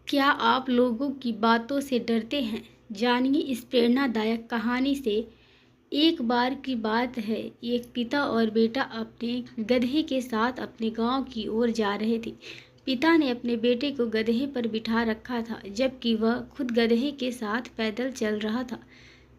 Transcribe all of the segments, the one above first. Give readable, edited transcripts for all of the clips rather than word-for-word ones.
क्या आप लोगों की बातों से डरते हैं? जानिए इस प्रेरणादायक कहानी से। एक बार की बात है, एक पिता और बेटा अपने गधे के साथ अपने गांव की ओर जा रहे थे। पिता ने अपने बेटे को गधे पर बिठा रखा था, जबकि वह खुद गधे के साथ पैदल चल रहा था।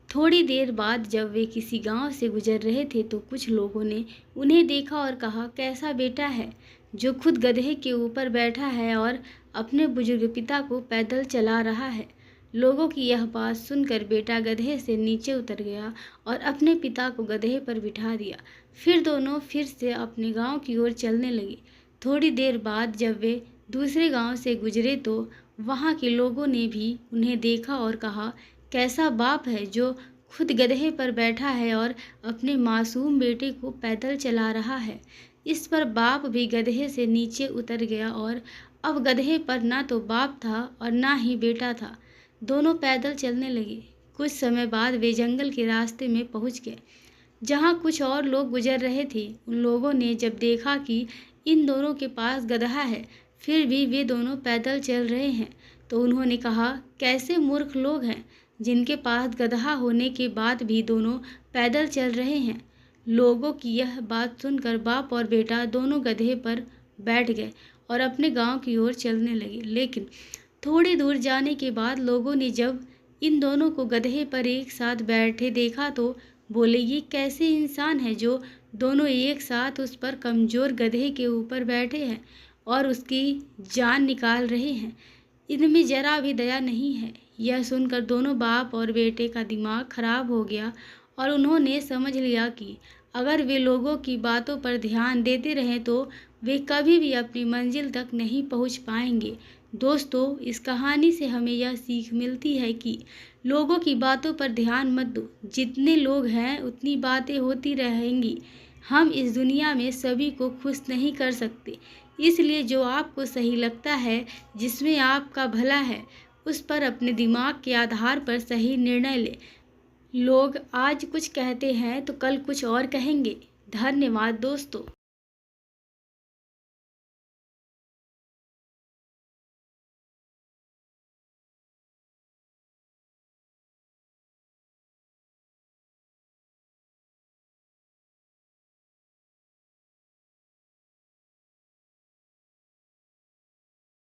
थोड़ी देर बाद जब वे किसी गांव से गुजर रहे थे तो कुछ लोगों ने उन्हें देखा और कहा, कैसा बेटा है जो खुद गधे के ऊपर बैठा है और अपने बुजुर्ग पिता को पैदल चला रहा है। लोगों की यह बात सुनकर बेटा गधे से नीचे उतर गया और अपने पिता को गधे पर बिठा दिया। फिर दोनों फिर से अपने गांव की ओर चलने लगे। थोड़ी देर बाद जब वे दूसरे गांव से गुजरे तो वहां के लोगों ने भी उन्हें देखा और कहा, कैसा बाप है जो खुद गधे पर बैठा है और अपने मासूम बेटे को पैदल चला रहा है। इस पर बाप भी गधे से नीचे उतर गया और अब गधे पर ना तो बाप था और ना ही बेटा था। दोनों पैदल चलने लगे। कुछ समय बाद वे जंगल के रास्ते में पहुंच गए, जहां कुछ और लोग गुजर रहे थे। उन लोगों ने जब देखा कि इन दोनों के पास गधा है, फिर भी वे दोनों पैदल चल रहे हैं, तो उन्होंने कहा, कैसे मूर्ख लोग हैं जिनके पास गधा होने के बाद भी दोनों पैदल चल रहे हैं। लोगों की यह बात सुनकर बाप और बेटा दोनों गधे पर बैठ गए और अपने गांव की ओर चलने लगे। लेकिन थोड़ी दूर जाने के बाद लोगों ने जब इन दोनों को गधे पर एक साथ बैठे देखा तो बोले, ये कैसे इंसान है जो दोनों एक साथ उस पर कमजोर गधे के ऊपर बैठे हैं और उसकी जान निकाल रहे हैं। इनमें जरा भी दया नहीं है। यह सुनकर दोनों बाप और बेटे का दिमाग खराब हो गया और उन्होंने समझ लिया कि अगर वे लोगों की बातों पर ध्यान देते रहें तो वे कभी भी अपनी मंजिल तक नहीं पहुंच पाएंगे। दोस्तों, इस कहानी से हमें यह सीख मिलती है कि लोगों की बातों पर ध्यान मत दो। जितने लोग हैं उतनी बातें होती रहेंगी। हम इस दुनिया में सभी को खुश नहीं कर सकते, इसलिए जो आपको सही लगता है, जिसमें आपका भला है, उस पर अपने दिमाग के आधार पर सही निर्णय लें। लोग आज कुछ कहते हैं तो कल कुछ और कहेंगे। धन्यवाद दोस्तों।